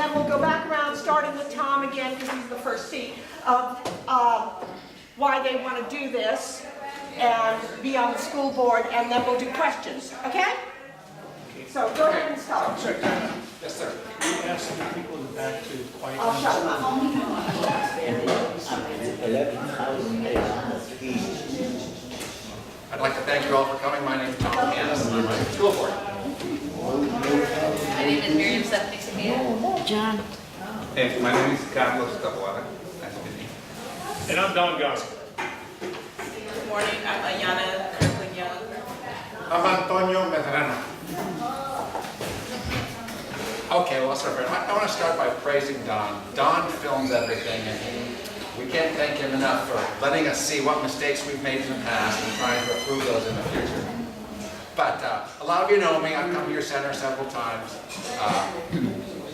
then we'll go back around, starting with Tom again, because he's the first seat, of why they want to do this and be on the school board, and then we'll do questions, okay? So go ahead and start. I'm sorry, Yes, sir. we asked the people in the back to quiet I'll down. shut them up. 11,800 feet. I'd like to thank you all for coming. My name is Tom Hannis, and I'm on the school board. My name is Miriam Stephanie Samia. John. Hey, my name is Carlos Taboada. Nice to meet you. And I'm Don Gosney. Good morning, I'm Ayana Kirkland-Young. I'm Antonio Medrano. Okay, well, I want to start by praising Don. Don films everything, and we can't thank him enough for letting us see what mistakes we've made in the past and trying to improve those in the future. But a lot of you know me. I've come to your center several times.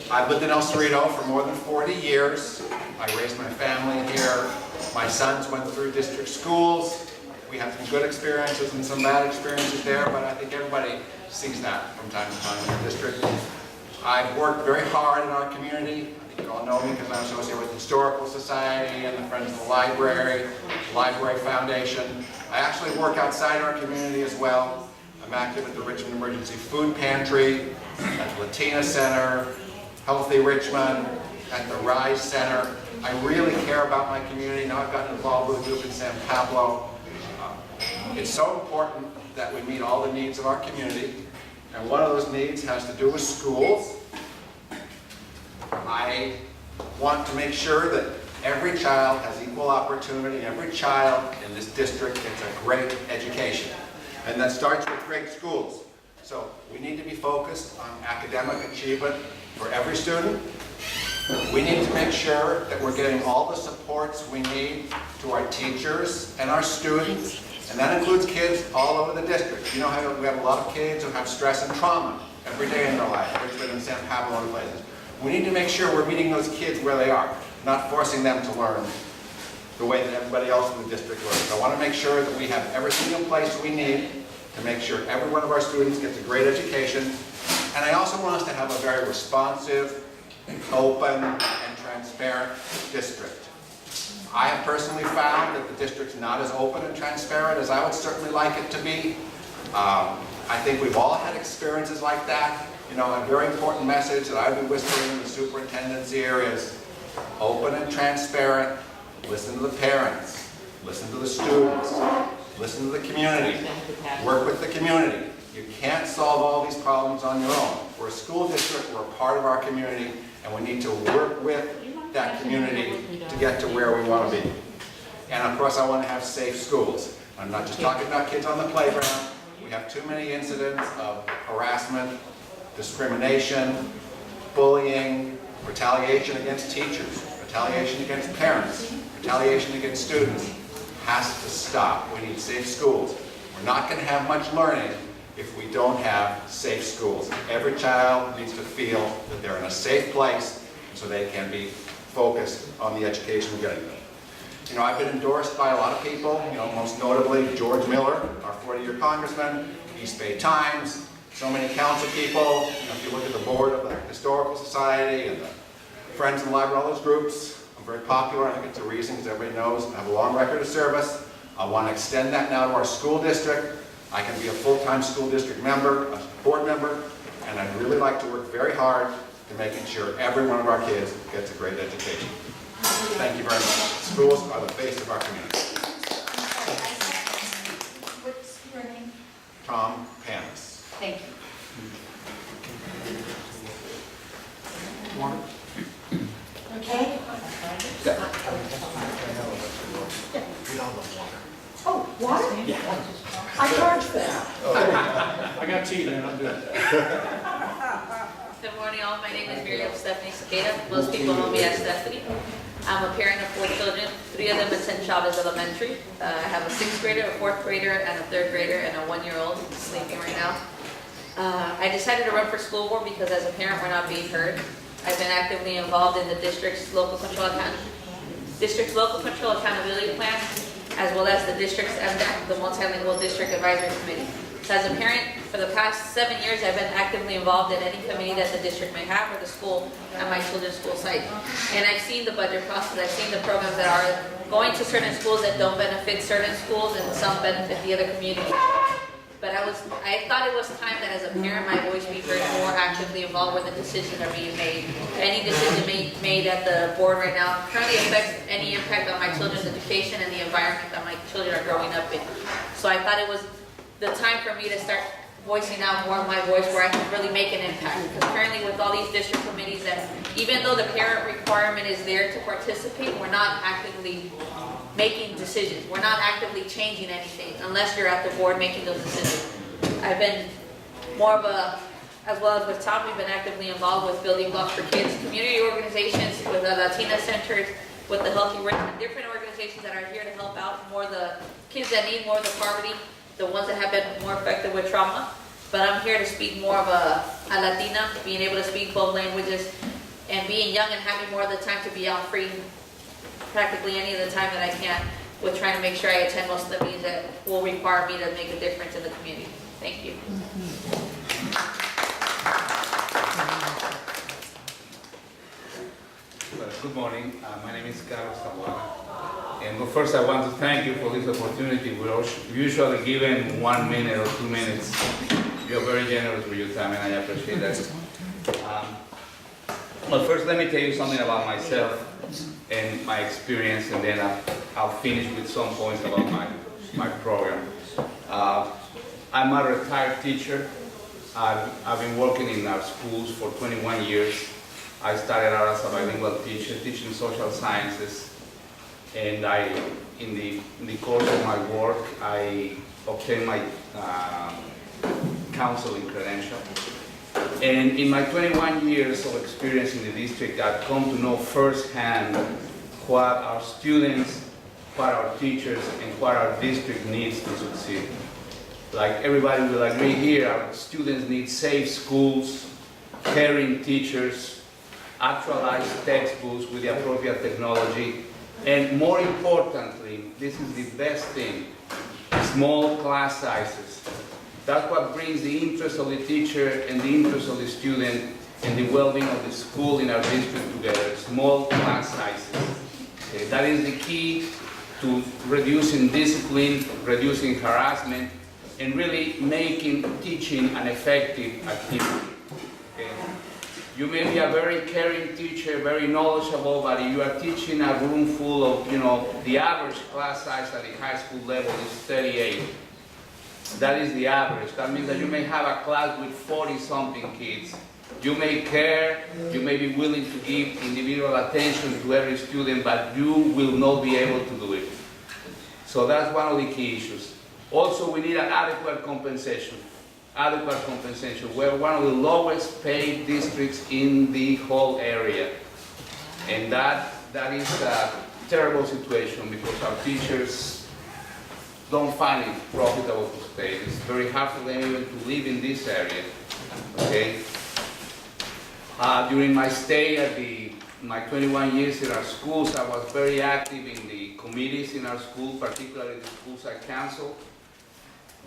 I've lived in El Cerrito for more than 40 years. I raised my family here. My sons went through district schools. We had some good experiences and some bad experiences there, but I think everybody sees that from time to time in the district. I've worked very hard in our community. I think you all know me because I'm associated with the Historical Society and the Friends of the Library Foundation. I actually work outside our community as well. I'm active at the Richmond Emergency Food Pantry, at the Latina Center, Healthy Richmond, at the Rise Center. I really care about my community. Now I've gotten involved with a group in San Pablo. It's so important that we meet all the needs of our community. And one of those needs has to do with schools. I want to make sure that every child has equal opportunity. Every child in this district gets a great education. And that starts with great schools. So we need to be focused on academic achievement for every student. We need to make sure that we're getting all the supports we need to our teachers and our students. And that includes kids all over the district. You know how we have a lot of kids who have stress and trauma every day in their life, Richmond and San Pablo and places. We need to make sure we're meeting those kids where they are, not forcing them to learn the way that everybody else in the district learns. I want to make sure that we have everything in place we need to make sure every one of our students gets a great education. And I also want us to have a very responsive, open, and transparent district. I have personally found that the district's not as open and transparent as I would certainly like it to be. I think we've all had experiences like that. You know, a very important message that I've been whispering in the superintendent's ear is open and transparent. Listen to the parents. Listen to the students. Listen to the community. Work with the community. You can't solve all these problems on your own. We're a school district, we're a part of our community, and we need to work with that community to get to where we want to be. And of course I want to have safe schools. I'm not just talking about kids on the playground. We have too many incidents of harassment, discrimination, bullying, retaliation against teachers, retaliation against parents, retaliation against students. It has to stop. We need safe schools. We're not going to have much learning if we don't have safe schools. Every child needs to feel that they're in a safe place so they can be focused on the education we're getting them. You know, I've been endorsed by a lot of people, you know, most notably George Miller, our 40-year congressman, East Bay Times, so many council people. You know, if you look at the board of the Historical Society and the Friends of the Library, all those groups, I'm very popular. I think it's a reason because everybody knows I have a long record of service. I want to extend that now to our school district. I can be a full-time school district member, a board member, and I'd really like to work very hard to making sure every one of our kids gets a great education. Thank you very much. Schools are the face of our community. What's your name? Tom Hannis. Thank you. Okay? Oh, water? Yeah. I charge for that. I got tea, man, I'm good. Good morning all, my name is Miriam Stephanie Cicada. Most people know me as Stephanie. I'm a parent of 4 children. 3 of them attend Chavez Elementary. I have a 6th grader, a 4th grader, and a 3rd grader, and a 1-year-old who's sleeping right now. I decided to run for school board because as a parent we're not being heard. I've been actively involved in the district's local control accountability plan, as well as the district's MDAC, the Multilingual District Advisory Committee. So as a parent, for the past 7 years, I've been actively involved in any committee that the district may have or the school at my children's school site. And I've seen the budget process, I've seen the programs that are going to certain schools that don't benefit certain schools and some benefit the other community. But I thought it was time that as a parent, my voice be heard more actively involved where the decisions are being made. Any decision made at the board right now currently affects any impact on my children's education and the environment that my children are growing up in. So I thought it was the time for me to start voicing out more of my voice where I can really make an impact. Because currently with all these district committees that even though the parent requirement is there to participate, we're not actively making decisions. We're not actively changing anything unless you're at the board making those decisions. I've been more of a, as well as with Tom, we've been actively involved with Building Blocks for Kids, community organizations, with the Latina centers, with the Healthy Richmond, different organizations that are here to help out more the kids that need more of the poverty, the ones that have been more affected with trauma. But I'm here to speak more of a Latina, being able to speak both languages, and being young and having more of the time to be out free practically any of the time that I can, with trying to make sure I attend most of the meetings that will require me to make a difference in the community. Thank you. Good morning. My name is Carlos Tabuana. And first, I want to thank you for this opportunity. We're usually given 1 minute or 2 minutes. You're very generous with your time, and I appreciate that. But first, let me tell you something about myself and my experience, and then I'll finish with some points about my program. I'm a retired teacher. I've been working in our schools for 21 years. I started out as a bilingual teacher, teaching social sciences, and in the course of my work, I obtained my counseling credential. And in my 21 years of experience in the district, I've come to know firsthand what our students, what our teachers, and what our district needs to succeed. Like everybody will agree here, our students need safe schools, caring teachers, actualized textbooks with the appropriate technology, and more importantly, this is the best thing, small class sizes. That's what brings the interest of the teacher and the interest of the student and the well-being of the school in our district together, small class sizes. Okay, that is the key to reducing discipline, reducing harassment, and really making teaching an effective activity. Okay? You may be a very caring teacher, very knowledgeable, but you are teaching a room full of, the average class size at the high school level is 38. That is the average. That means that you may have a class with 40-something kids. You may care, you may be willing to give individual attention to every student, but you will not be able to do it. So that's one of the key issues. Also, we need an adequate compensation. Adequate compensation. We're one of the lowest paid districts in the whole area. And that is a terrible situation because our teachers don't find it profitable to stay. It's very hard for them even to live in this area. Okay. During my stay at my 21 years in our schools, I was very active in the committees in our school, particularly the school site council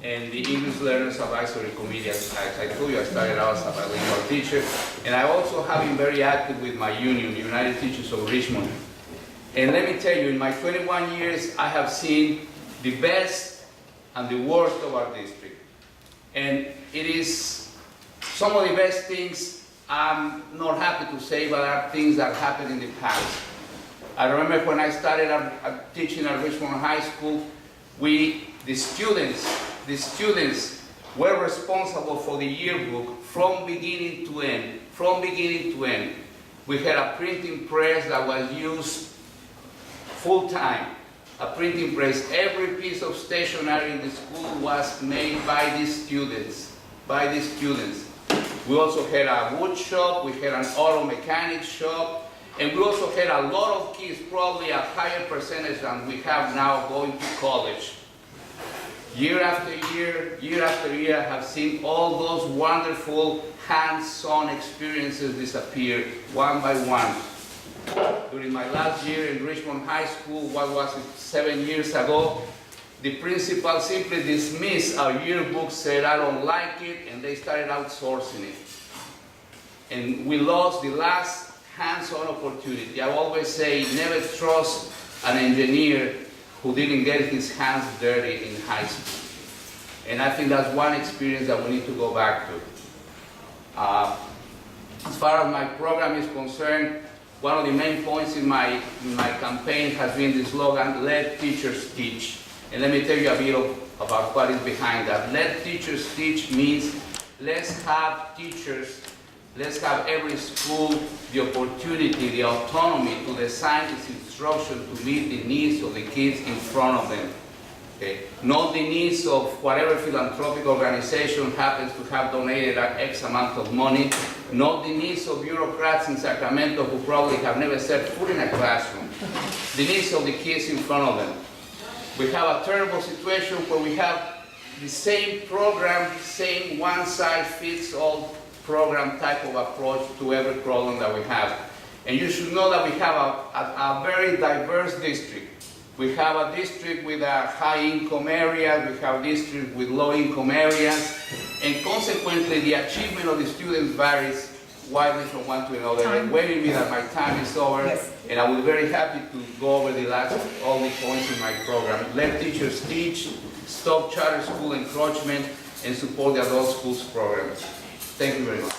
and the English Learners Advisory Committee. As I told you, I started out as a bilingual teacher, and I also have been very active with my union, the United Teachers of Richmond. And let me tell you, in my 21 years, I have seen the best and the worst of our district. And it is some of the best things I'm not happy to say, but are things that happened in the past. I remember when I started teaching at Richmond High School, the students were responsible for the yearbook from beginning to end. From beginning to end. We had a printing press that was used full time. A printing press. Every piece of stationery in the school was made by these students. We also had a wood shop, we had an auto mechanic shop, and we also had a lot of kids, probably a higher percentage than we have now, going to college. Year after year, I have seen all those wonderful hands-on experiences disappear one by one. During my last year in Richmond High School, what was it, 7 years ago, the principal simply dismissed our yearbook, said, I don't like it, and they started outsourcing it. And we lost the last hands-on opportunity. I always say, never trust an engineer who didn't get his hands dirty in high school. And I think that's one experience that we need to go back to. As far as my program is concerned, one of the main points in my campaign has been the slogan, let teachers teach. And let me tell you a bit about what is behind that. Let teachers teach means let's have teachers, let's have every school the opportunity, the autonomy to design its instruction to meet the needs of the kids in front of them. Okay. Not the needs of whatever philanthropic organization happens to have donated X amount of money, not the needs of bureaucrats in Sacramento who probably have never set foot in a classroom, the needs of the kids in front of them. We have a terrible situation where we have the same program, same one-size-fits-all program type of approach to every problem that we have. And you should know that we have a very diverse district. We have a district with a high-income area, we have districts with low-income areas, and consequently the achievement of the students varies widely from one to another. And waving me that my time is over, yes. And I will be very happy to go over all the points in my program. Let teachers teach, stop charter school encroachment, and support the adult schools program. Thank you very much.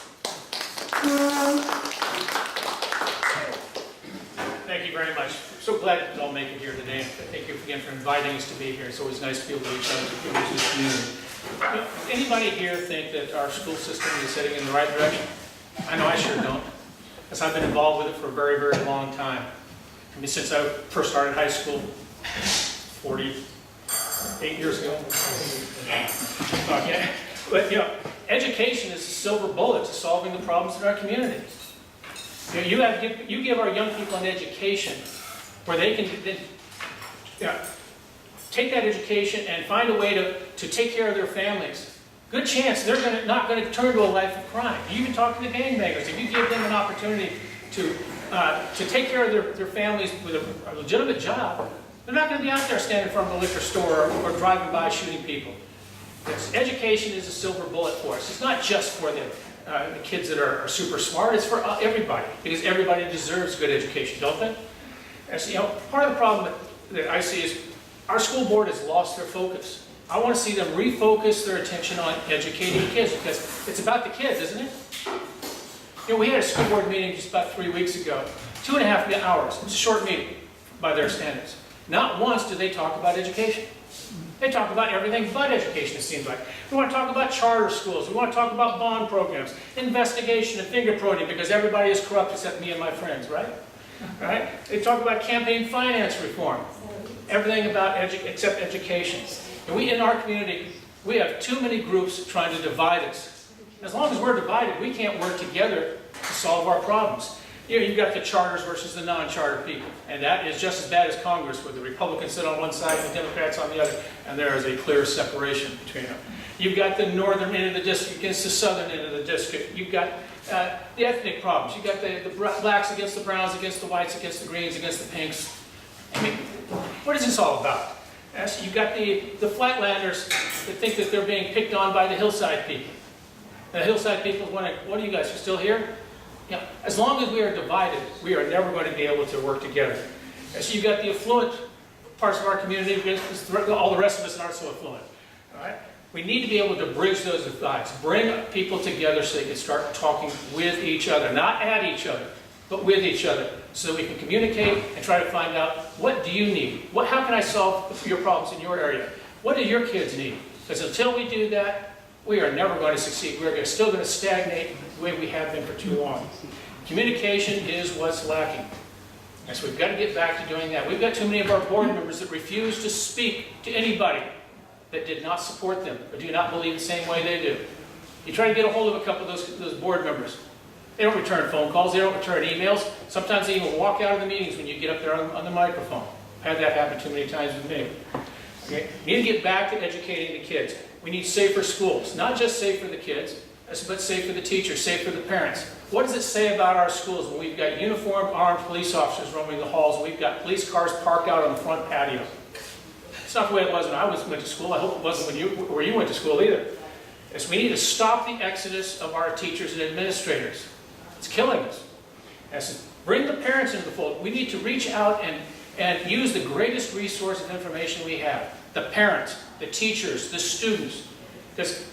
Thank you very much. So glad that you all make it here today. Thank you again for inviting us to be here. It's always nice to be able to reach out to people in this community. Anybody here think that our school system is heading in the right direction? I know I sure don't, because I've been involved with it for a very, very long time. I mean, since I first started high school, 48 years ago. Okay. But you know, education is a silver bullet to solving the problems in our community. You know, you give our young people an education where they can then, take that education and find a way to take care of their families. Good chance they're not going to turn to a life of crime. You even talk to the gangbangers. If you give them an opportunity to take care of their families with a legitimate job, they're not going to be out there standing in front of a liquor store or driving by shooting people. Education is a silver bullet for us. It's not just for the kids that are super smart. It's for everybody, because everybody deserves good education, don't they? And so, part of the problem that I see is our school board has lost their focus. I want to see them refocus their attention on educating kids, because it's about the kids, isn't it? We had a school board meeting just about 3 weeks ago. 2.5 hours. It's a short meeting by their standards. Not once do they talk about education. They talk about everything but education, it seems like. We want to talk about charter schools. We want to talk about bond programs, investigation, and finger pointing, because everybody is corrupt except me and my friends, right? Right? They talk about campaign finance reform. Everything about except education. And we, in our community, we have too many groups trying to divide us. As long as we're divided, we can't work together to solve our problems. You've got the charters versus the non-charter people. And that is just as bad as Congress, where the Republicans sit on one side and the Democrats on the other. And there is a clear separation between them. You've got the northern end of the district against the southern end of the district. You've got the ethnic problems. You've got the blacks against the browns, against the whites, against the greens, against the pinks. I mean, what is this all about? So you've got the flatlanders that think that they're being picked on by the hillside people. And the hillside people wondering, what are you guys, you're still here? As long as we are divided, we are never going to be able to work together. And so you've got the affluent parts of our community against all the rest of us aren't so affluent. All right? We need to be able to bridge those divides, bring people together so they can start talking with each other, not at each other, but with each other, so that we can communicate and try to find out, what do you need? How can I solve your problems in your area? What do your kids need? Because until we do that, we are never going to succeed. We're still going to stagnate the way we have been for too long. Communication is what's lacking. And so we've got to get back to doing that. We've got too many of our board members that refuse to speak to anybody that did not support them or do not believe the same way they do. You try to get a hold of a couple of those board members. They don't return phone calls. They don't return emails. Sometimes they even walk out of the meetings when you get up there on the microphone. I've had that happen too many times with me. Okay? We need to get back to educating the kids. We need safer schools. Not just safe for the kids, but safe for the teachers, safe for the parents. What does it say about our schools when we've got uniformed armed police officers roaming the halls, we've got police cars parked out on the front patio? not the way it was when I went to school. I hope it wasn't where you went to school either. Is we need to stop the exodus of our teachers and administrators. It's killing us. And so bring the parents into the fold. We need to reach out and use the greatest resource of information we have. The parents, the teachers, the students. Because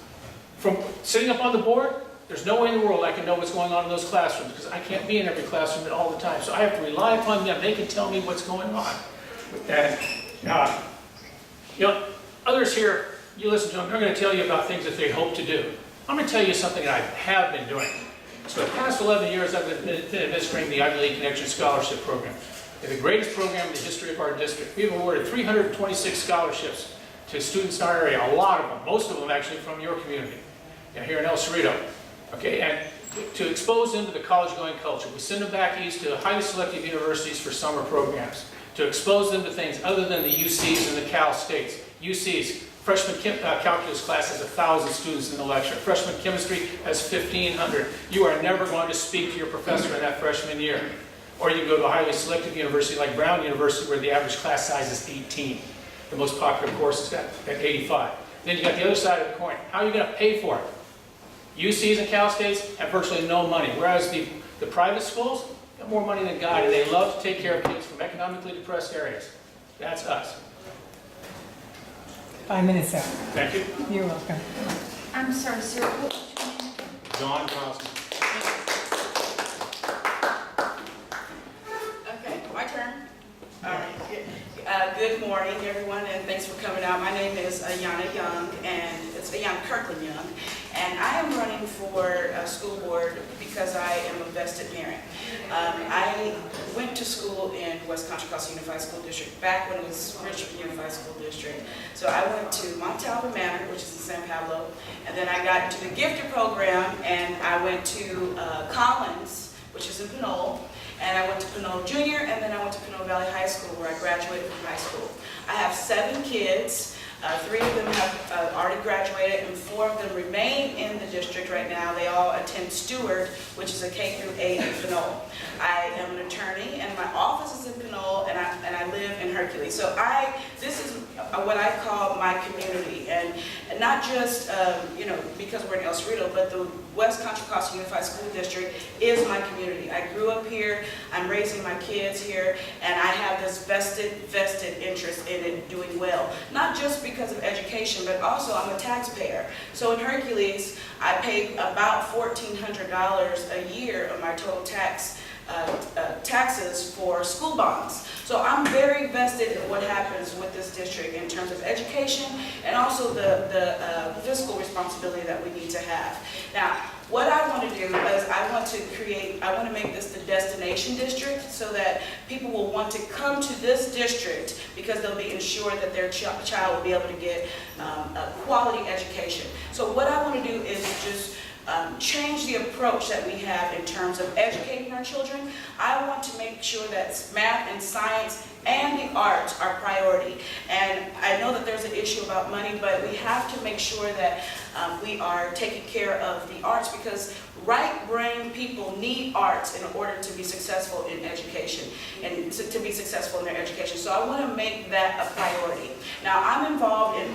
from sitting up on the board, there's no way in the world I can know what's going on in those classrooms because I can't be in every classroom all the time. So I have to rely upon them. They can tell me what's going on. And, you know, others here, you listen to them, they're going to tell you about things that they hope to do. I'm going to tell you something that I have been doing. So the past 11 years, I've been administering the Ivy League Connection Scholarship Program. It's the greatest program in the history of our district. We've awarded 326 scholarships to students in our area, a lot of them, most of them actually from your community, here in El Cerrito. Okay, and to expose them to the college-going culture. We send them back east to highly selective universities for summer programs, to expose them to things other than the UCs and the Cal States. UCs, freshman calculus class has 1,000 students in the lecture. Freshman chemistry has 1,500. You are never going to speak to your professor in that freshman year. Or you go to a highly selective university like Brown University where the average class size is 18. The most popular course is at 85. Then you got the other side of the coin. How are you going to pay for it? UCs and Cal States have virtually no money, whereas the private schools have more money than God, and they love to take care of kids from economically depressed areas. That's us. 5 minutes, sir. Thank you. You're welcome. I'm sorry, sir, what was your name? John Gosney. Okay, my turn. All right. Good morning, everyone, and thanks for coming out. My name is Ayanna Young, and it's Ayanna Kirkland Young, and I am running for school board because I am a vested parent. I went to school in West Contra Costa Unified School District back when it was Richmond Unified School District. So I went to Montalva Manor, which is in San Pablo, and then I got into the gifted program, and I went to Collins, which is in Pinole. And I went to Pinole Junior, and then I went to Pinole Valley High School, where I graduated from high school. I have 7 kids. 3 of them have already graduated, and 4 of them remain in the district right now. They all attend Stewart, which is a K through 8 in Pinole. I am an attorney, and my office is in Pinole, and I live in Hercules. So this is what I call my community, and not just because we're in El Cerrito, but the West Contra Costa Unified School District is my community. I grew up here. I'm raising my kids here, and I have this vested interest in it doing well. Not just because of education, but also I'm a taxpayer. So in Hercules, I pay about $1,400 a year of my total taxes for school bonds. So I'm very vested in what happens with this district in terms of education and also the fiscal responsibility that we need to have. Now, what I want to do is I want to make this the destination district so that people will want to come to this district because they'll be ensured that their child will be able to get a quality education. So what I want to do is just change the approach that we have in terms of educating our children. I want to make sure that math and science and the arts are priority. And I know that there's an issue about money, but we have to make sure that we are taking care of the arts because right-brained people need arts in order to be successful in education and to be successful in their education. So I want to make that a priority. Now, I'm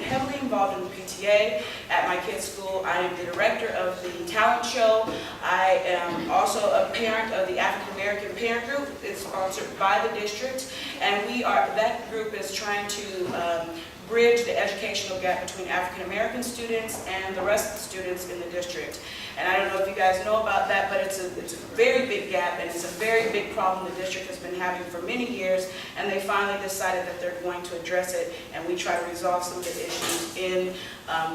heavily involved in the PTA at my kids' school. I am the director of the talent show. I am also a parent of the African American Parent Group. It's sponsored by the district, and that group is trying to bridge the educational gap between African American students and the rest of the students in the district. And I don't know if you guys know about that, but it's a very big gap, and it's a very big problem the district has been having for many years, and they finally decided that they're going to address it, and we try to resolve some of the issues in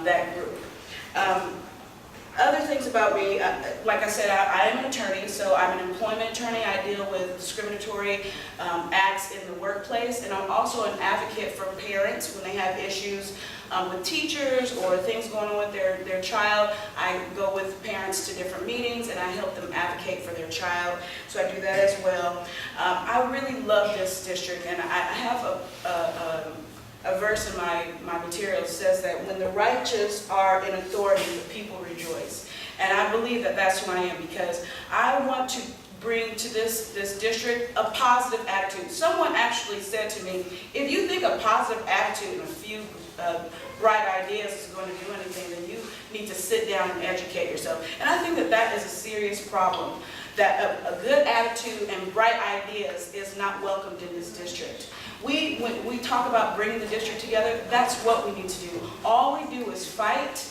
that group. Other things about me, like I said, I am an attorney, so I'm an employment attorney. I deal with discriminatory acts in the workplace, and I'm also an advocate for parents when they have issues with teachers or things going on with their child. I go with parents to different meetings, and I help them advocate for their child, so I do that as well. I really love this district, and I have a verse in my material says that when the righteous are in authority, the people rejoice. And I believe that that's who I am because I want to bring to this district a positive attitude. Someone actually said to me, if you think a positive attitude and a few bright ideas is going to do anything, then you need to sit down and educate yourself. And I think that that is a serious problem, that a good attitude and bright ideas is not welcomed in this district. When we talk about bringing the district together, that's what we need to do. All we do is fight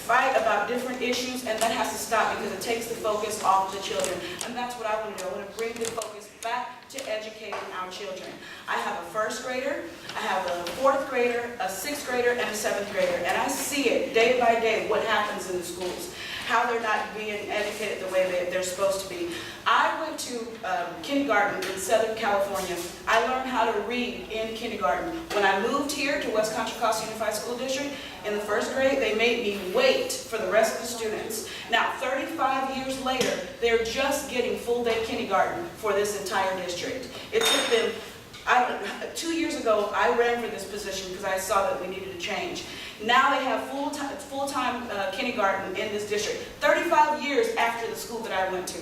about different issues, and that has to stop because it takes the focus off of the children. And that's what I want to do. I want to bring the focus back to educating our children. I have a first grader, I have a fourth grader, a sixth grader, and a seventh grader. And I see it day by day, what happens in the schools, how they're not being educated the way they're supposed to be. I went to kindergarten in Southern California. I learned how to read in kindergarten. When I moved here to West Contra Costa Unified School District, in the first grade, they made me wait for the rest of the students. Now, 35 years later, they're just getting full-day kindergarten for this entire district. It took them, 2 years ago, I ran for this position because I saw that we needed to change. Now they have full-time kindergarten in this district, 35 years after the school that I went to.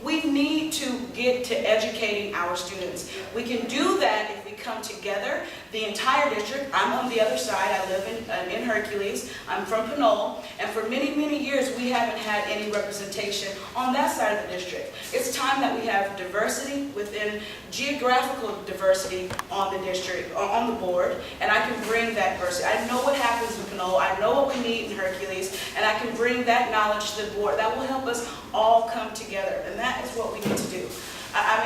We need to get to educating our students. We can do that if we come together, the entire district. I'm on the other side. I live in Hercules. I'm from Pinole. And for many, many years, we haven't had any representation on that side of the district. It's time that we have diversity within geographical diversity on the district, on the board, and I can bring that diversity. I know what happens in Pinole. I know what we need in Hercules, and I can bring that knowledge to the board. That will help us all come together, and that is what we need to do. I'm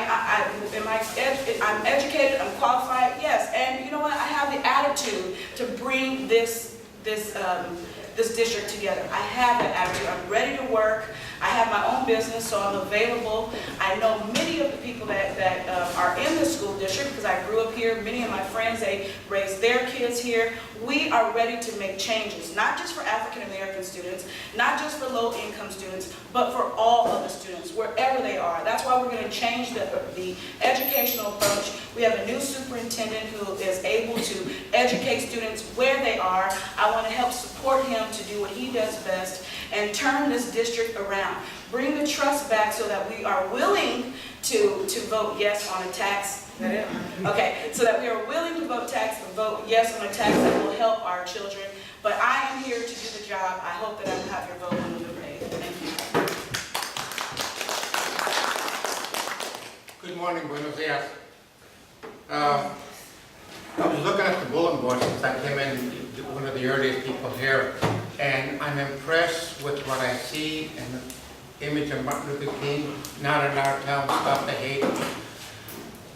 educated, I'm qualified, yes, and you know what? I have the attitude to bring this district together. I have that attitude. I'm ready to work. I have my own business, so I'm available. I know many of the people that are in the school district because I grew up here. Many of my friends, they raised their kids here. We are ready to make changes, not just for African American students, not just for low-income students, but for all of the students, wherever they are. That's why we're going to change the educational approach. We have a new superintendent who is able to educate students where they are. I want to help support him to do what he does best and turn this district around. Bring the trust back so that we are willing to vote yes on a tax. Is that it? Okay, so that we are willing to vote yes on a tax that will help our children. But I am here to do the job. I hope that I will have your vote when we pay. Thank you. Good morning, buenos dias. I was looking at the bulletin board since I came in, one of the earliest people here, and I'm impressed with what I see in the image of Martin Luther King, Not in Our Town, Stop the Hate.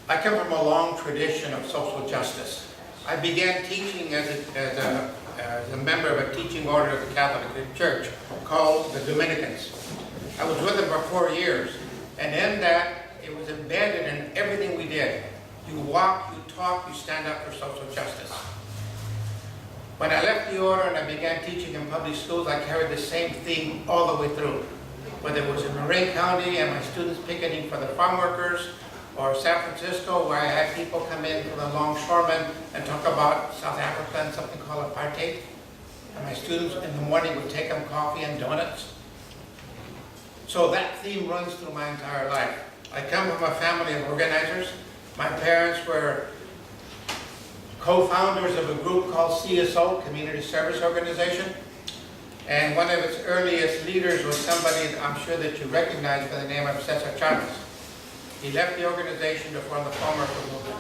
I come from a long tradition of social justice. I began teaching as a member of a teaching order of the Catholic Church called the Dominicans. I was with them for 4 years, and in that, it was embedded in everything we did. You walk, you talk, you stand up for social justice. When I left the order and I began teaching in public schools, I carried the same theme all the way through. Whether it was in Marin County and my students picketing for the farm workers, or San Francisco where I had people come in from the longshoremen and talk about South Africa and something called apartheid. And my students in the morning would take them coffee and donuts. So that theme runs through my entire life. I come from a family of organizers. My parents were co-founders of a group called CSO, Community Service Organization. And one of its earliest leaders was somebody that I'm sure that you recognize by the name of Cesar Chavez. He left the organization to form the farm worker movement.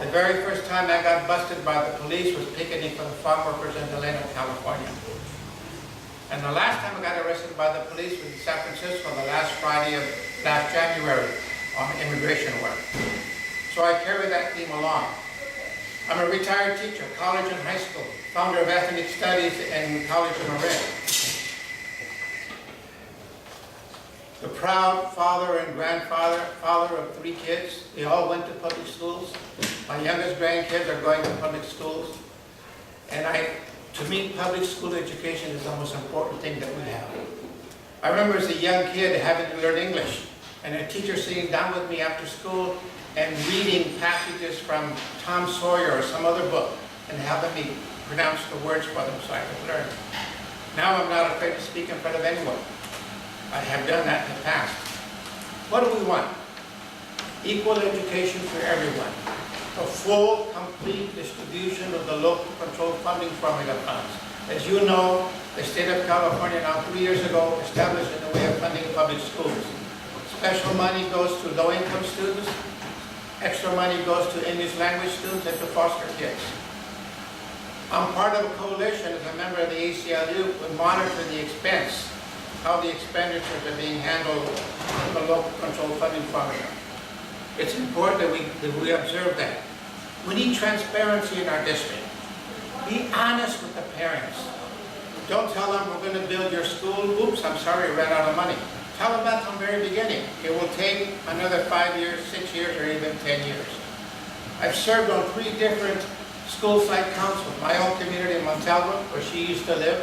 The very first time I got busted by the police was picketing for the farm workers in Delano, California. And the last time I got arrested by the police was in San Francisco, the last Friday of last January on immigration work. So I carry that theme along. I'm a retired teacher, college and high school, founder of ethnic studies in College of Marin. The proud father and father of 3 kids. They all went to public schools. My youngest grandkids are going to public schools. And to me, public school education is the most important thing that we have. I remember as a young kid having to learn English, and a teacher sitting down with me after school and reading passages from Tom Sawyer or some other book and having me pronounce the words for them so I could learn. Now I'm not afraid to speak in front of anyone. I have done that in the past. What do we want? Equal education for everyone. A full, complete distribution of the local control funding formula funds. As you know, the state of California now 3 years ago established a new way of funding public schools. Special money goes to low-income students, extra money goes to English language students and to foster kids. I'm part of a coalition as a member of the ACLU to monitor the expense, how the expenditures are being handled in the local control funding formula. It's important that we observe that. We need transparency in our district. Be honest with the parents. Don't tell them we're going to build your school. Oops, I'm sorry, we ran out of money. Tell them that from the very beginning. It will take another 5 years, 6 years, or even 10 years. I've served on 3 different school site councils. My own community in Montalvo, where she used to live.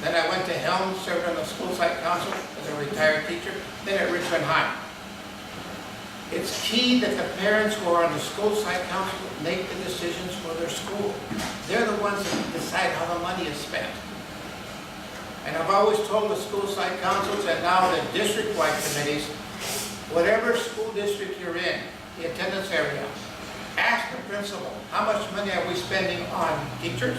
Then I went to Helms, served on the school site council as a retired teacher. Then at Richmond High. It's key that the parents who are on the school site council make the decisions for their school. They're the ones that decide how the money is spent. And I've always told the school site councils and now the district-wide committees, whatever school district you're in, the attendance area, ask the principal, how much money are we spending on teachers?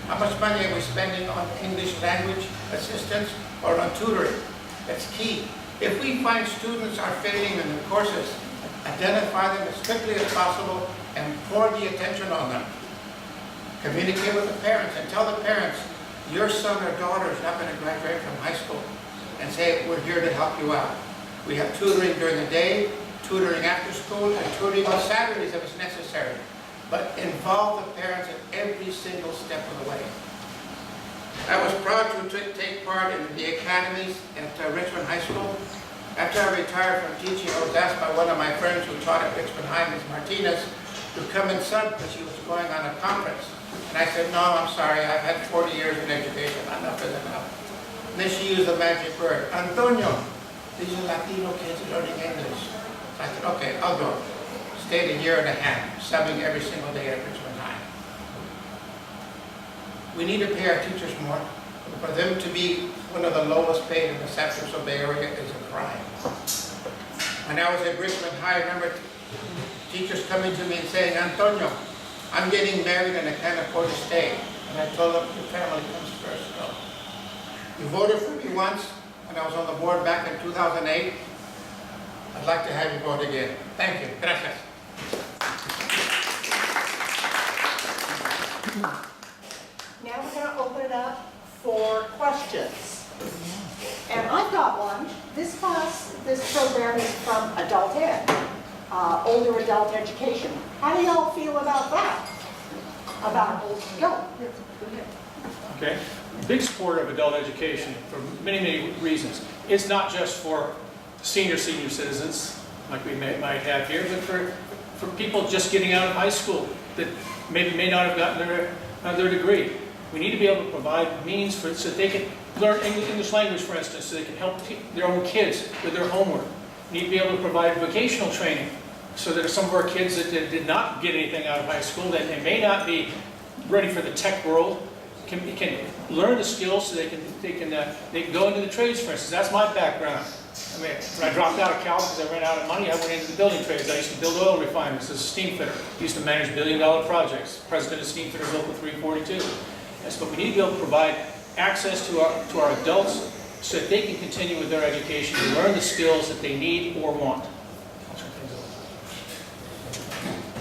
How much money are we spending on English language assistance or on tutoring? That's key. If we find students are failing in the courses, identify them as quickly as possible and pour the attention on them. Communicate with the parents and tell the parents, your son or daughter is not going to graduate from high school, and say, we're here to help you out. We have tutoring during the day, tutoring after school, and tutoring on Saturdays if it's necessary. But involve the parents at every single step of the way. I was proud to take part in the academies at Richmond High School. After I retired from teaching, I was asked by one of my friends who taught at Richmond High, Ms. Martinez, to come and sub because she was going on a conference. And I said, no, I'm sorry, I've had 40 years in education, enough is enough. And then she used the magic word, Antonio, these are Latino kids learning English. So I said, okay, I'll go. Stayed 1.5 years, subbing every single day at Richmond High. We need to pay our teachers more. For them to be one of the lowest paid in the San Francisco Bay Area is a crime. When I was at Richmond High, I remember teachers coming to me and saying, Antonio, I'm getting married and I can't afford to stay. And I told them, your family comes first. No. You voted for me once when I was on the board back in 2008. I'd like to have you vote again. Thank you. Gracias. Now we're going to open it up for questions. And I've got one. This program is from adult ed, older adult education. How do y'all feel about that? Go. Okay? Big supporter of adult education for many, many reasons. It's not just for senior citizens, like we might have here, but for people just getting out of high school that maybe may not have gotten their degree. We need to be able to provide means so that they can learn English language, for instance, so they can help their own kids with their homework. We need to be able to provide vocational training so that some of our kids that did not get anything out of high school, that they may not be ready for the tech world, can learn the skills so they can go into the trades, for instance. That's my background. I mean, when I dropped out of Cal because I ran out of money, I went into the building trades. I used to build oil refineries as a steam fitter. I used to manage $1 billion projects. President of Steam Fitters Local 342. Yes, but we need to be able to provide access to our adults so that they can continue with their education and learn the skills that they need or want.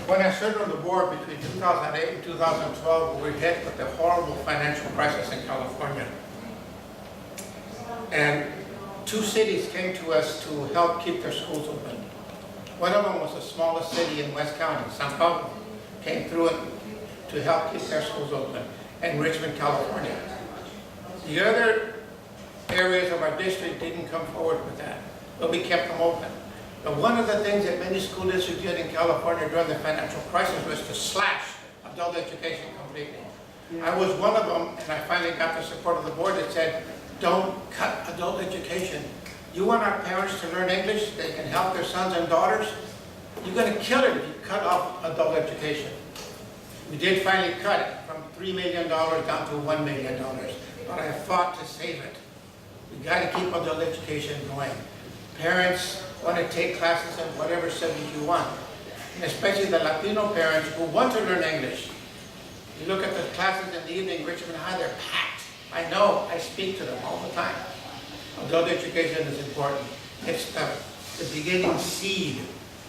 When I served on the board between 2008 and 2012, we were hit with a horrible financial crisis in California. And 2 cities came to us to help keep their schools open. One of them was the smallest city in West County, San Paulo, came through it to help keep their schools open, and Richmond, California. The other areas of our district didn't come forward with that, but we kept them open. But one of the things that many school districts did in California during the financial crisis was to slash adult education completely. I was one of them, and I finally got the support of the board that said, don't cut adult education. You want our parents to learn English, they can help their sons and daughters? You're going to kill it if you cut off adult education. We did finally cut it from $3 million down to $1 million, but I fought to save it. We got to keep adult education going. parents want to take classes at whatever subject you want, and especially the Latino parents who want to learn English. You look at the classes in the evening, Richmond High, they're packed. I know, I speak to them all the time. Adult education is important. It's the beginning seed.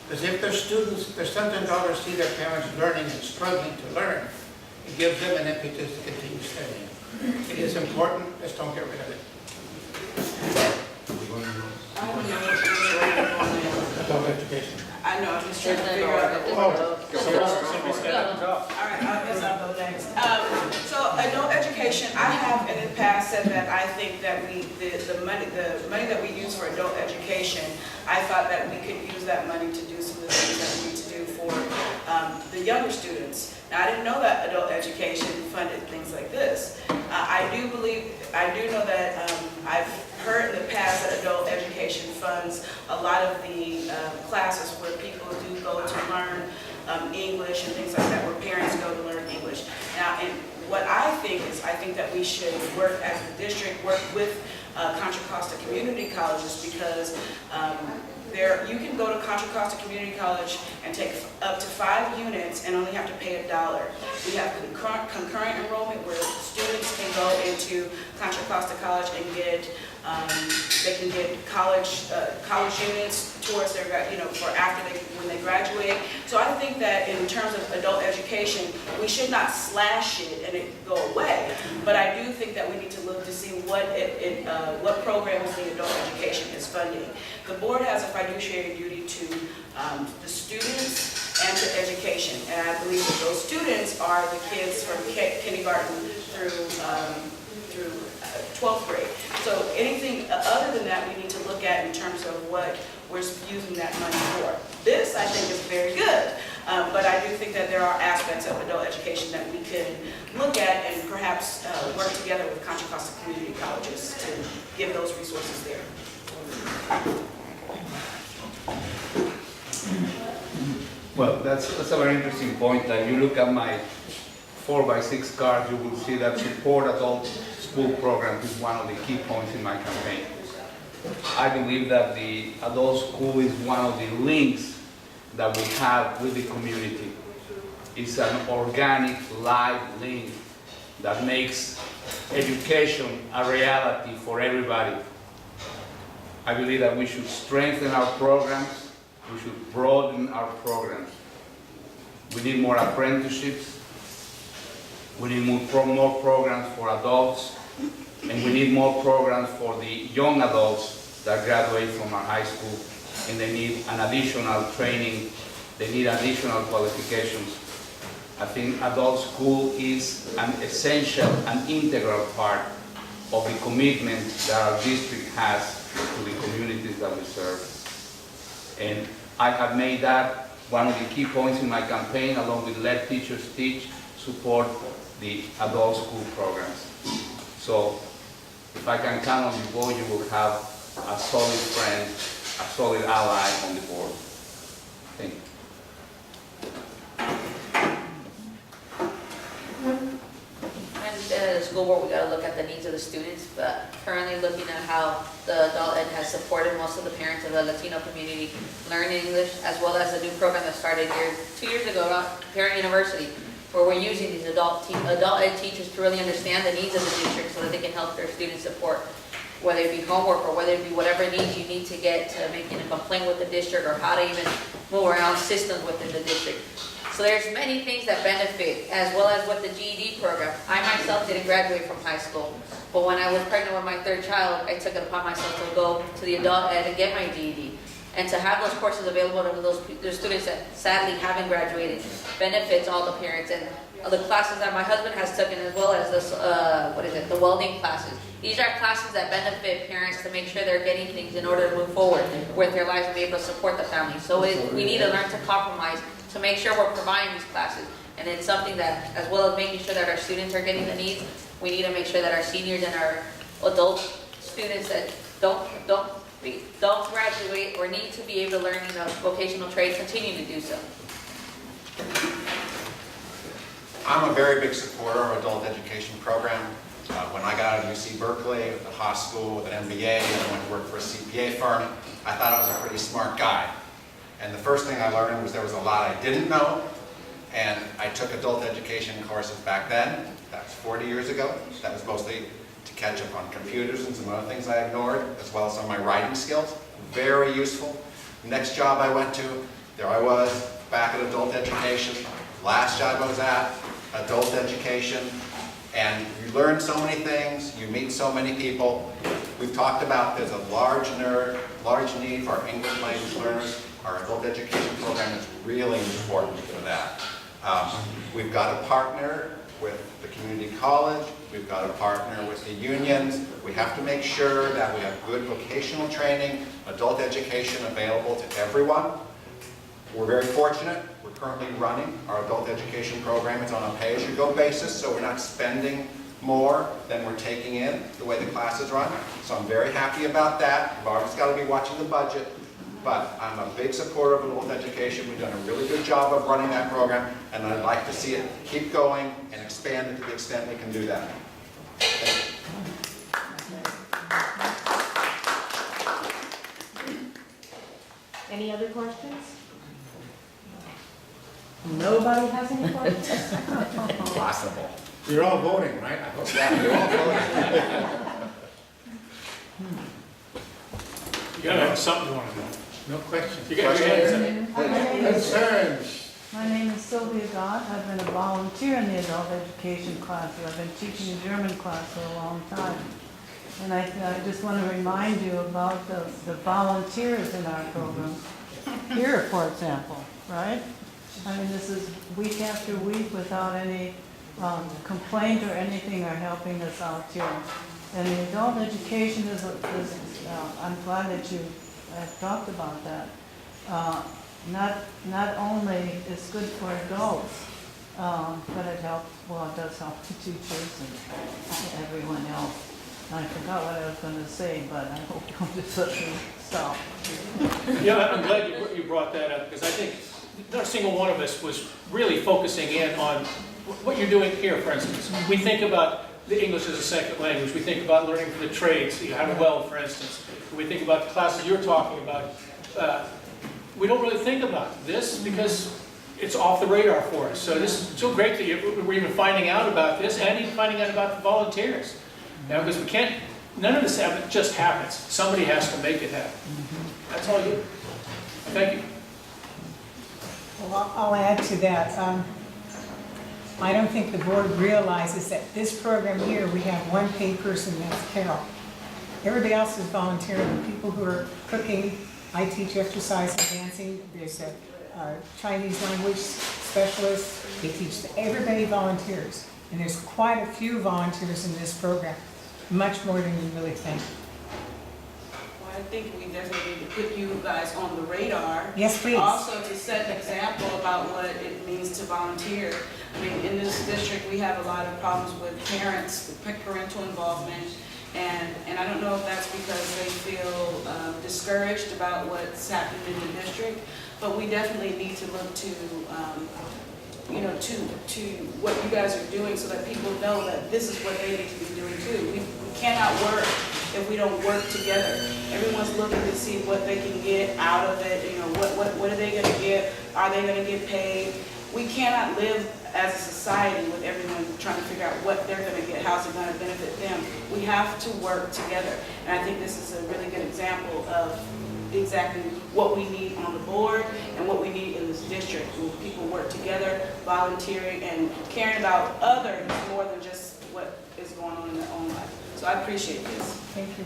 Because if their students, their sons and daughters see their parents learning and struggling to learn, it gives them an impetus to continue studying. It is important, let's don't get rid of it. I don't know. Adult education. I know, I'm just trying to figure out. All right, I guess I'll go next. So adult education, I have in the past said that I think that the money that we use for adult education, I thought that we could use that money to do some of the things that we need to do for the younger students. Now, I didn't know that adult education funded things like this. I do know that I've heard in the past that adult education funds a lot of the classes where people do go to learn English and things like that, where parents go to learn English. Now, and what I think that we should work as a district, work with Contra Costa Community Colleges, because you can go to Contra Costa Community College and take up to 5 units and only have to pay $1. We have concurrent enrollment where students can go into Contra Costa College and get they can get college units towards their for when they graduate. So I think that in terms of adult education, we should not slash it and it go away. But I do think that we need to look to see what programs the adult education is funding. The board has a fiduciary duty to the students and to education, and I believe that those students are the kids from kindergarten through 12th grade. So anything other than that, we need to look at in terms of what we're using that money for. This, I think, is very good, but I do think that there are aspects of adult education that we can look at and perhaps work together with Contra Costa Community Colleges to give those resources there. Well, that's a very interesting point. You look at my 4x6 card, you will see that support adult school program is one of the key points in my campaign. I believe that the adult school is one of the links that we have with the community. It's an organic, live link that makes education a reality for everybody. I believe that we should strengthen our programs. We should broaden our programs. We need more apprenticeships. We need more programs for adults. And we need more programs for the young adults that graduate from our high school. And they need an additional training. They need additional qualifications. I think adult school is an essential and integral part of the commitment that our district has to the communities that we serve. And I have made that one of the key points in my campaign, along with Let Teachers Teach, support the adult school programs. So if I can count on you board, you will have a solid friend, a solid ally on the board. Thank you. As a school board, we got to look at the needs of the students, but currently looking at how the adult ed has supported most of the parents of the Latino community learn English, as well as a new program that started 2 years ago, Parent University, where we're using these adult ed teachers to really understand the needs of the district so that they can help their students support, whether it be homework or whether it be whatever needs you need to get to making a complaint with the district, or how to even move around systems within the district. So there's many things that benefit, as well as with the GED program. I myself didn't graduate from high school, but when I was pregnant with my 3rd child, I took it upon myself to go to the adult ed and get my GED. And to have those courses available to those students that sadly haven't graduated benefits all the parents. And the classes that my husband has taken, as well as this, the welding classes. These are classes that benefit parents to make sure they're getting things in order to move forward with their lives and be able to support the family. So we need to learn to compromise to make sure we're providing these classes. And it's something that, as well as making sure that our students are getting the needs, we need to make sure that our seniors and our adult students that don't graduate or need to be able to learn vocational trades continue to do so. I'm a very big supporter of adult education program. When I got out of UC Berkeley, with a high school with an MBA, I went to work for a CPA firm. I thought I was a pretty smart guy. And the first thing I learned was there was a lot I didn't know, and I took adult education courses back then. That was 40 years ago. That was mostly to catch up on computers and some other things I ignored, as well as some of my writing skills. Very useful. Next job I went to, there I was, back at adult education. Last job I was at, adult education. And you learn so many things, you meet so many people. We've talked about there's a large need for our English language learners. Our adult education program is really important for that. We've got a partner with the community college. We've got a partner with the unions. We have to make sure that we have good vocational training, adult education available to everyone. We're very fortunate. We're currently running our adult education program. It's on a pay-as-you-go basis, so we're not spending more than we're taking in, the way the classes run. So I'm very happy about that. We've always got to be watching the budget, but I'm a big supporter of adult education. We've done a really good job of running that program, and I'd like to see it keep going and expand it to the extent we can do that. Any other questions? Nobody has any questions? Possible. You're all voting, right? I hope. Yeah, you're all voting. You gotta have something you wanna know. No questions. You got your hands up. Concerns? My name is Sylvia Gott. I've been a volunteer in the adult education class. I've been teaching a German class for a long time. And I just want to remind you about the volunteers in our program. Here, for example, right? I mean, this is week after week without any complaint or anything are helping us out here. And the adult education is I'm glad that you have talked about that. Not only is good for adults, but it helps, well, it does help the teachers and everyone else. I forgot what I was going to say, but I hope you don't just let me stop. Yeah, I'm glad you brought that up, because I think not a single one of us was really focusing in on what you're doing here, for instance. We think about the English as a second language. We think about learning the trades, how to weld, for instance. We think about the classes you're talking about. We don't really think about this because it's off the radar for us. So this is so great that we're even finding out about this and even finding out about the volunteers. Now, because we can't, none of this just happens. Somebody has to make it happen. That's all you. Thank you. Well, I'll add to that. I don't think the board realizes that this program here, we have one paid person, that's Carol. Everybody else is volunteering. People who are cooking, I teach exercise and dancing. There's a Chinese language specialist. They teach, everybody volunteers. And there's quite a few volunteers in this program, much more than you really think. Well, I think we definitely need to put you guys on the radar. Yes, please. Also to set an example about what it means to volunteer. I mean, in this district, we have a lot of problems with parents, with parental involvement. And I don't know if that's because they feel discouraged about what's happening in the district, but we definitely need to look to, to what you guys are doing so that people know that this is what they need to be doing too. We cannot work if we don't work together. Everyone's looking to see what they can get out of it, what are they gonna get? Are they gonna get paid? We cannot live as a society with everyone trying to figure out what they're going to get, how's it going to benefit them. We have to work together. And I think this is a really good example of exactly what we need on the board and what we need in this district. When people work together, volunteering, and caring about others more than just what is going on in their own life. So I appreciate this. Thank you.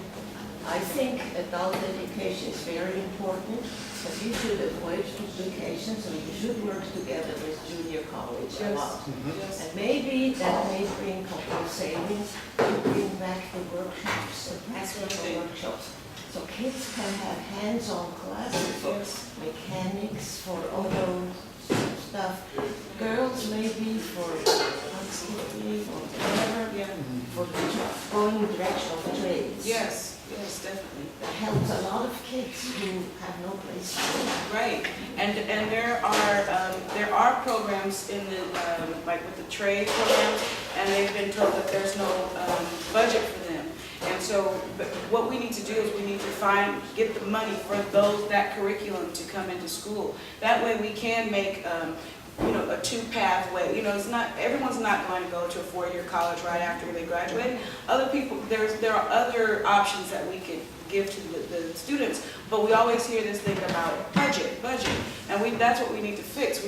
I think adult education is very important, so you should avoid duplications, and you should work together with junior college a lot. Yes. And maybe that may bring a couple of savings to bring back the workshops, the practical workshops. So kids can have hands-on classes for mechanics, for auto stuff. Girls maybe for housekeeping or whatever, for going in the direction of trades. Yes. Yes, definitely. That helps a lot of kids who have no place to go. Right, and there are programs in the like with the trade programs, and they've been told that there's no budget for them. And And so but what we need to do is we need to get the money for that curriculum to come into school. That way we can make, a two-pathway. Everyone's not going to go to a four-year college right after they graduate. Other people, there are other options that we could give to the students, but we always hear this thing about budget, and that's what we need to fix.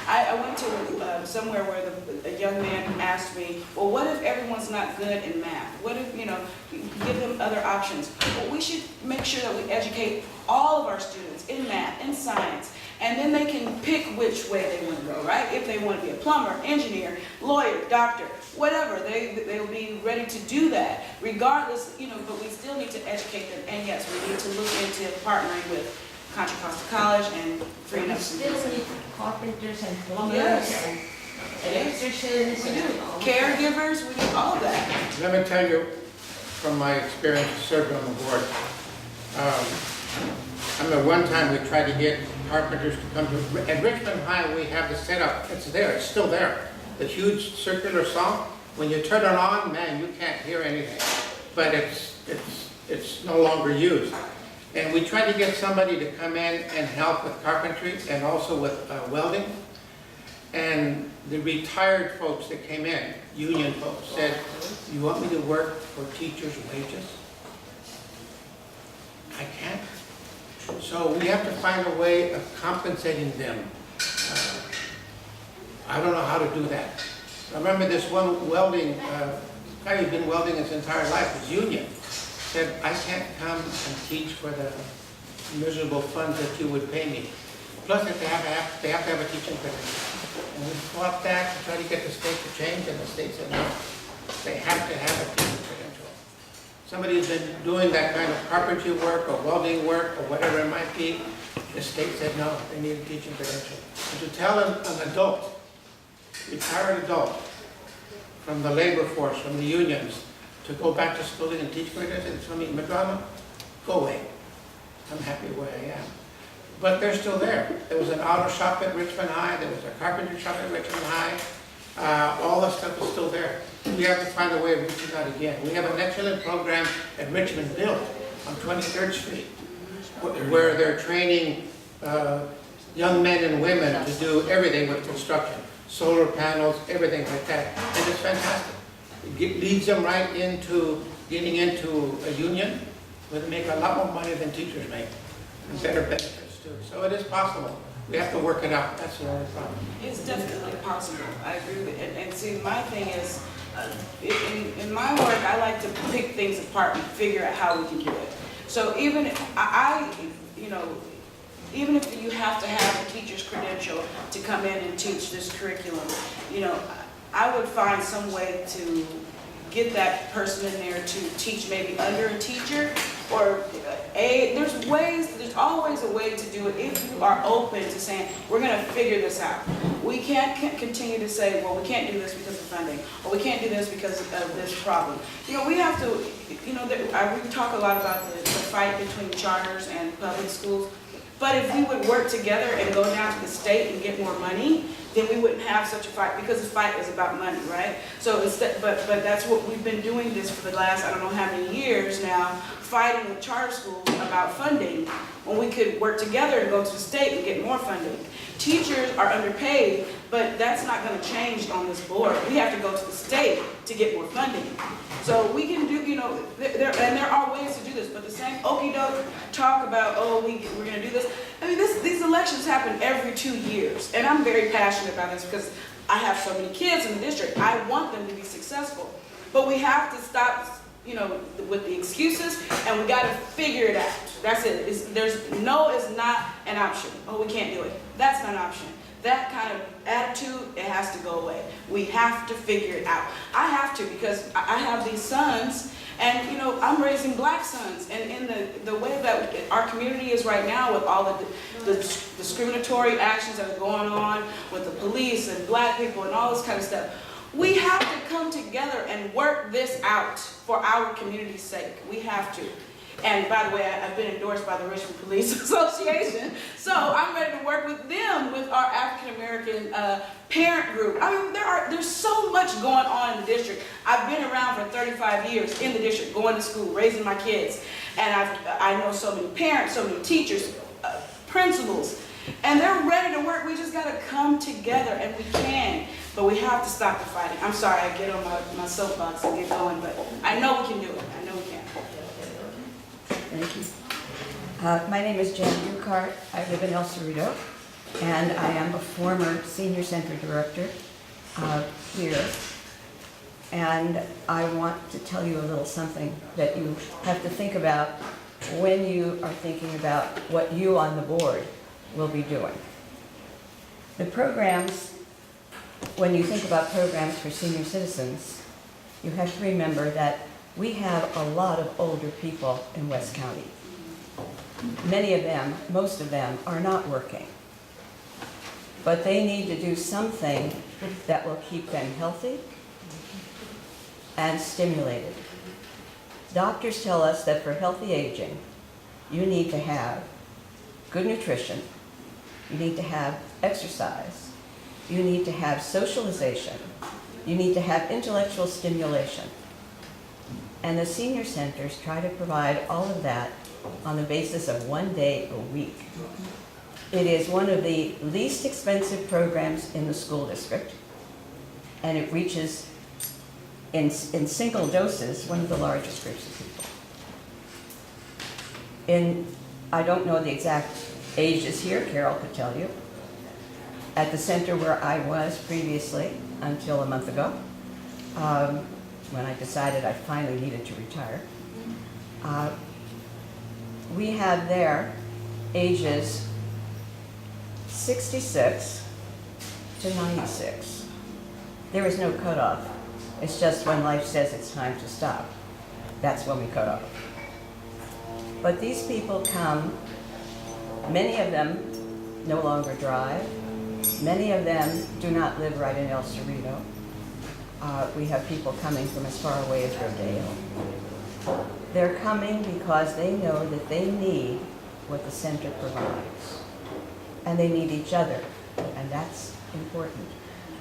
I went to somewhere where a young man asked me, well, what if everyone's not good in math? What if, give them other options? Well, we should make sure that we educate all of our students in math, in science, and then they can pick which way they want to go, right? If they want to be a plumber, engineer, lawyer, doctor, whatever, they'll be ready to do that, regardless, but we still need to educate them. And yes, we need to look into partnering with Contra Costa College and freeing up some. We still need carpenters and plumbers Yes. and electricians We do. and all. Caregivers, we do all of that. Let me tell you, from my experience serving on the board, I remember one time we tried to get carpenters to come to, at Richmond High we have the setup, it's there, it's still there. The huge circular saw, when you turn it on, man, you can't hear anything. But it's no longer used. And we tried to get somebody to come in and help with carpentry and also with welding. And the retired folks that came in, union folks, said, you want me to work for teachers' wages? I can't. So we have to find a way of compensating them. I don't know how to do that. I remember this one welding, guy who'd been welding his entire life, his union, said, I can't come and teach for the miserable funds that you would pay me. Plus, if they have to have a teaching credential. And we fought that to try to get the state to change, and the state said no. They have to have a teaching credential. Somebody who's been doing that kind of carpentry work or welding work or whatever it might be, the state said no, they need a teaching credential. And to tell an adult, retired adult, from the labor force, from the unions, to go back to schooling and teach credentials, and tell me, Madrama, go away. I'm happy where I am. But they're still there. There was an auto shop at Richmond High, there was a carpentry shop at Richmond High. All that stuff is still there. We have to find a way of reaching out again. We have an excellent program at Richmond Built on 23rd Street, where they're training young men and women to do everything with construction, solar panels, everything like that. And it's fantastic. It leads them right into getting into a union where they make a lot more money than teachers make, and better benefits too. So it is possible. We have to work it out. That's the only problem. It's definitely possible. I agree with it. And see, my thing is, in my work, I like to pick things apart and figure out how we can do it. So even even if you have to have a teacher's credential to come in and teach this curriculum, I would find some way to get that person in there to teach maybe under a teacher, or there's always a way to do it if you are open to saying, we're going to figure this out. We can't continue to say, well, we can't do this because of funding, or we can't do this because of this problem. We have to, we talk a lot about the fight between charters and public schools, but if we would work together and go down to the state and get more money, then we wouldn't have such a fight, because the fight is about money, right? So but that's what we've been doing this for the last, I don't know how many years now, fighting with charter schools about funding, when we could work together and go to the state and get more funding. Teachers are underpaid, but that's not going to change on this board. We have to go to the state to get more funding. So we can do, there are ways to do this, but the same okey-doke talk about, oh, we're going to do this. I mean, these elections happen every 2 years, and I'm very passionate about this because I have so many kids in the district. I want them to be successful, but we have to stop, with the excuses, and we got to figure it out. That's it. No is not an option. Oh, we can't do it. That's not an option. That kind of attitude, it has to go away. We have to figure it out. I have to, because I have these sons, and I'm raising black sons, and in the way that our community is right now, with all the discriminatory actions that are going on with the police and black people and all this kind of stuff, we have to come together and work this out for our community's sake. We have to. And by the way, I've been endorsed by the Richmond Police Association, so I'm ready to work with them, with our African American American parent group. I mean, there's so much going on in the district. I've been around for 35 years in the district, going to school, raising my kids. And I know so many parents, so many teachers, principals, and they're ready to work. We just got to come together, and we can. But we have to stop the fighting. I'm sorry, I get on my soapbox and get going, but I know we can do it. I know we can. Thank you. My name is Jan Ducart. I live in El Cerrito, and I am a former senior center director here. And I want to tell you a little something that you have to think about when you are thinking about what you on the board will be doing. The programs, when you think about programs for senior citizens, you have to remember that we have a lot of older people in West County. Many of them, most of them, are not working. But they need to do something that will keep them healthy and stimulated. Doctors tell us that for healthy aging, you need to have good nutrition, you need to have exercise, you need to have socialization, you need to have intellectual stimulation. And the senior centers try to provide all of that on the basis of 1 day a week. It is one of the least expensive programs in the school district, and it reaches in single doses one of the largest groups of people. I don't know the exact ages here, Carol could tell you. At the center where I was previously, until a month ago, when I decided I finally needed to retire, we had there ages 66 to 96. There is no cutoff. It's just when life says it's time to stop. That's when we cut off. But these people come, many of them no longer drive. Many of them do not live right in El Cerrito. We have people coming from as far away as Rodeo. They're coming because they know that they need what the center provides. And they need each other, and that's important.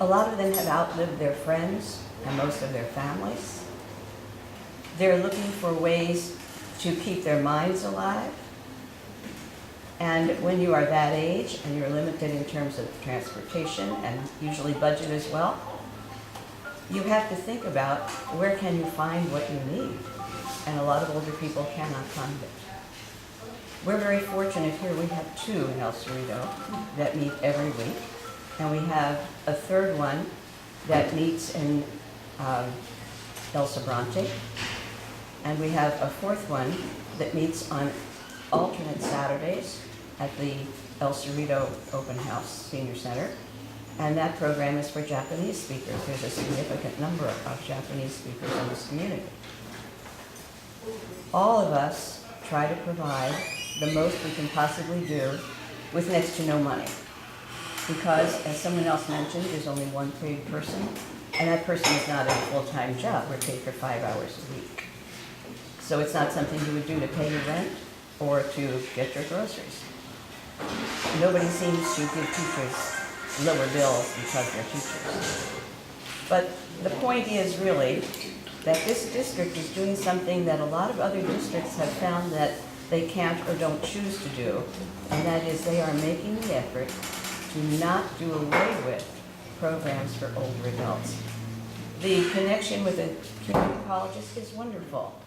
A lot of them have outlived their friends and most of their families. They're looking for ways to keep their minds alive. And when you are that age and you're limited in terms of transportation and usually budget as well, you have to think about where can you find what you need. And a lot of older people cannot find it. We're very fortunate here. We have 2 in El Cerrito that meet every week. And we have a third one that meets in El Sobrante. And we have a 4th one that meets on alternate Saturdays at the El Cerrito Open House Senior Center. And that program is for Japanese speakers. There's a significant number of Japanese speakers in this community. All of us try to provide the most we can possibly do with next to no money. Because, as someone else mentioned, there's only one paid person, and that person is not in a full-time job. We're paid for 5 hours a week. So it's not something you would do to pay your rent or to get your groceries. Nobody seems to give teachers lower bills because they're teachers. But the point is really that this district is doing something that a lot of other districts have found that they can't or don't choose to do, and that is they are making the effort to not do away with programs for older adults. The connection with the community colleges is wonderful,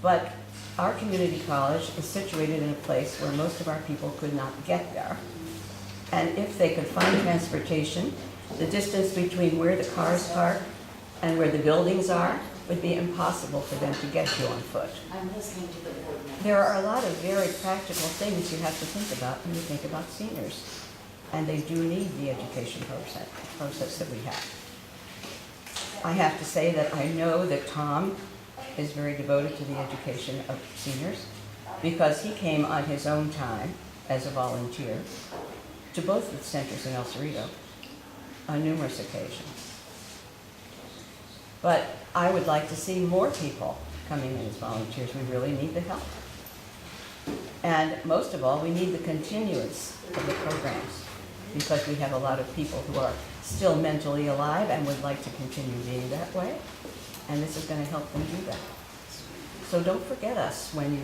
but our community college is situated in a place where most of our people could not get there. And if they could find transportation, the distance between where the cars park and where the buildings are would be impossible for them to get to on foot. I'm listening to the board members. There are a lot of very practical things you have to think about when you think about seniors. And they do need the education process that we have. I have to say that I know that Tom is very devoted to the education of seniors because he came on his own time as a volunteer to both the centers in El Cerrito on numerous occasions. But I would like to see more people coming in as volunteers. We really need the help. And most of all, we need the continuance of the programs. because we have a lot of people who are still mentally alive and would like to continue being that way, and this is going to help them do that. So don't forget us when you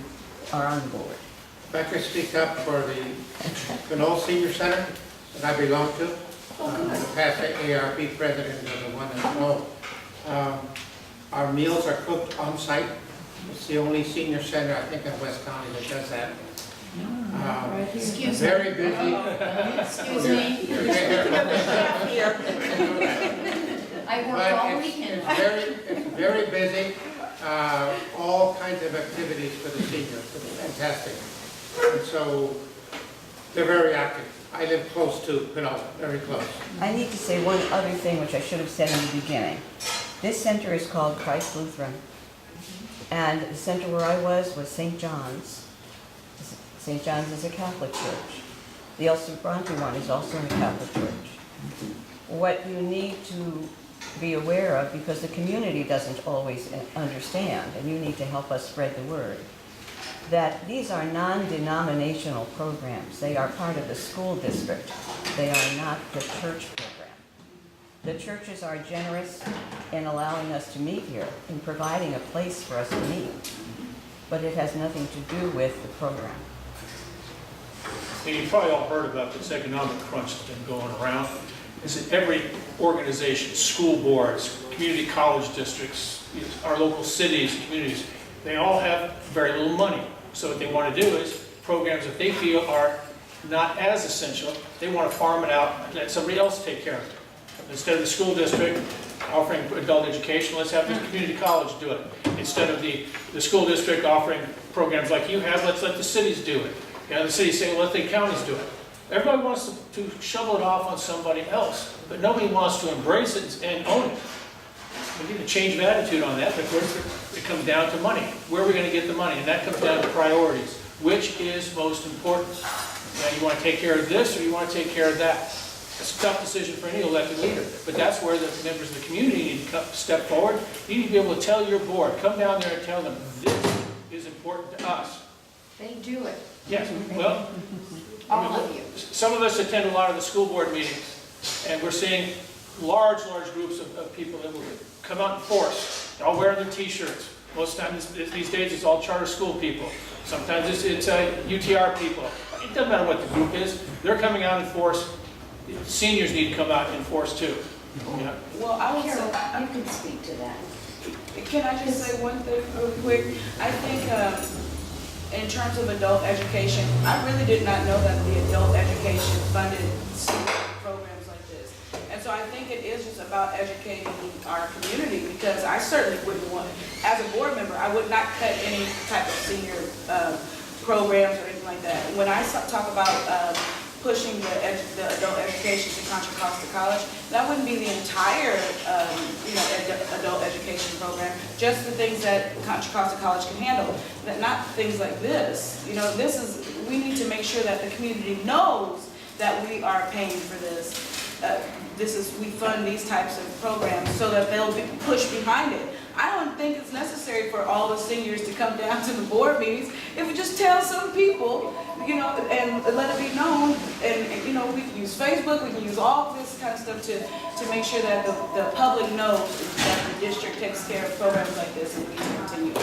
are on board. If I could speak up for the Gosney Senior Center that I belong to, the past ARB president of the one that know. Our meals are cooked on site. It's the only senior center, I think, in West County that does that. Excuse Very busy. Excuse me. I work But all it's weekend. very busy. All kinds of activities for the seniors. It's fantastic. And so they're very active. I live close to Pinot, very close. I need to say one other thing which I should have said in the beginning. This center is called Christ Lutheran, and the center where I was St. John's. St. John's is a Catholic church. The El Bronte one is also a Catholic church. What you need to be aware of, because the community doesn't always understand, and you need to help us spread the word, that these are non-denominational programs. They are part of the school district. They are not the church program. The churches are generous in allowing us to meet here, in providing a place for us to meet, but it has nothing to do with the program. And you've probably all heard about this economic crunch that's been going around. Is that every organization, school boards, community college districts, our local cities, communities, they all have very little money. So what they want to do is programs that they feel are not as essential, they want to farm it out and let somebody else take care of it. Instead of the school district offering adult education, let's have the community college do it. Instead of the school district offering programs like you have, let's let the cities do it. The cities say, well, let the counties do it. Everybody wants to shovel it off on somebody else, but nobody wants to embrace it and own it. We need a change of attitude on that, but it comes down to money. Where are we going to get the money? And that comes down to priorities. Which is most important? You want to take care of this or you want to take care of that? It's a tough decision for any elected leader, but that's where the members of the community need to step forward. You need to be able to tell your board, come down there and tell them, this is important to us. They do it. Yes, well, All of you. some of us attend a lot of the school board meetings, and we're seeing large groups of people that will come out in force, all wearing their t-shirts. Most times these days it's all charter school people. Sometimes it's UTR people. It doesn't matter what the group is. They're coming out in force. Seniors need to come out in force too. Yeah. Well, I would Carol, say, you can speak to that. can I just say one thing really quick? I think in terms of adult education, I really did not know that the adult education funded programs like this. And so I think it is just about educating our community, because I certainly wouldn't want, as a board member, I would not cut any type of senior programs or anything like that. When I talk about pushing the adult education to Contra Costa College, that wouldn't be the entire adult education program, just the things that Contra Costa College can handle, not things like this. We need to make sure that the community knows that we are paying for this. We fund these types of programs so that they'll be pushed behind it. I don't think it's necessary for all the seniors to come down to the board meetings. If we just tell some people, and let it be known, and we can use Facebook, we can use all this kind of stuff to make sure that the public knows that the district takes care of programs like this, and we need to continue.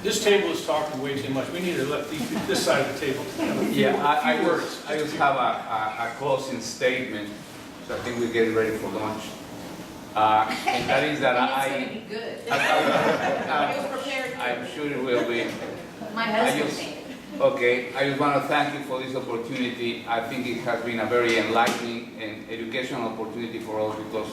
This table is talking way too much. We need to let this side of the table. Yeah, I words. just have a closing statement. So I think we're getting ready for lunch. And that is that It's going to be good. I'm sure it will be. My husband made it. Okay, I just want to thank you for this opportunity. I think it has been a very enlightening and educational opportunity for us, because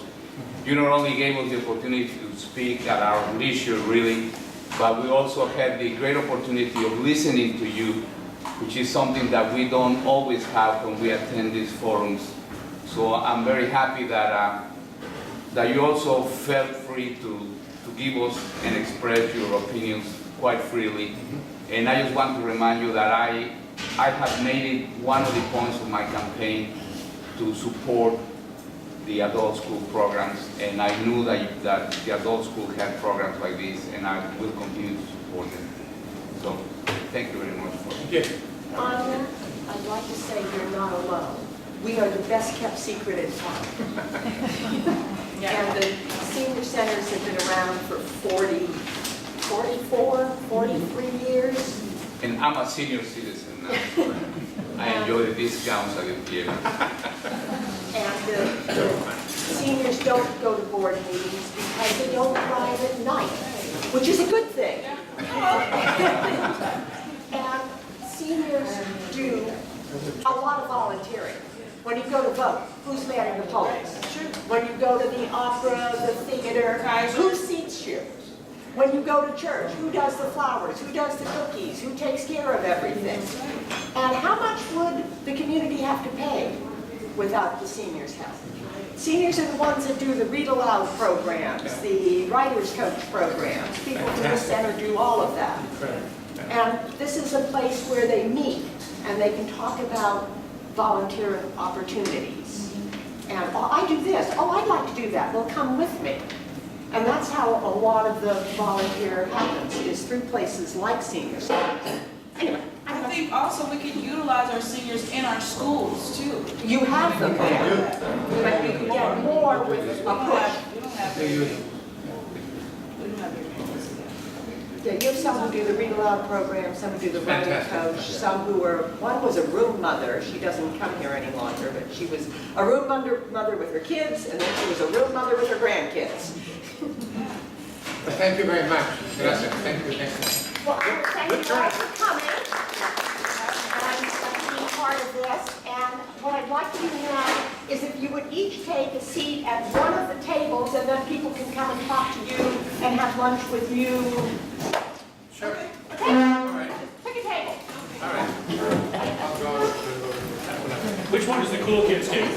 you not only gave us the opportunity to speak at our leisure, really, but we also had the great opportunity of listening to you, which is something that we don't always have when we attend these forums. So I'm very happy that you also felt free to give us and express your opinions quite freely. And I just want to remind you that I have made it one of the points of my campaign to support the adult school programs, and I knew that the adult school had programs like this, and I will continue to support them. So, thank you very much for it. Yeah. Anya, I'd like to say you're not alone. we are the best kept secret in town. And the senior centers have been around for 43 years. And I'm a senior citizen now. So I enjoy the discounts I get here. And the seniors don't go to board meetings because they don't arrive at night, which is a good thing. And seniors do a lot of volunteering. When you go to vote, who's manning the polls? When you go to the opera, the theater, who seats you? When you go to church, who does the flowers? Who does the cookies? Who takes care of everything? And how much would the community have to pay without the seniors' help? Seniors are the ones that do the read aloud programs, the writer's coach programs. People from the center do all of that. And this is a place where they meet and they can talk about volunteer opportunities. And, oh, I do this. Oh, I'd like to do that. Well, come with me. And that's how a lot of the volunteer happens, is through places like senior centers. Anyway. I think also we could utilize our seniors in our schools too. You have them there, but you can get more with a push. We don't have Yeah, you have some who do the read aloud program, some who do the writing coach, some who are, one was a room mother. She doesn't come here any longer, but she was a room mother with her kids, and then she was a room mother with her grandkids. Thank you very much. Gracias. Thank you. Well, I thank you all for coming and being part of this. And what I'd like to do now is if you would each take a seat at one of the tables, and then people can come and talk to you and have lunch with you. Sure. Okay? All right. Pick a table. All right. I'll go to that one. Which one does the cool kids take?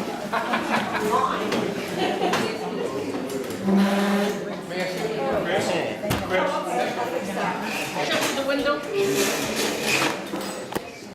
May I see? Chris? Shut the window.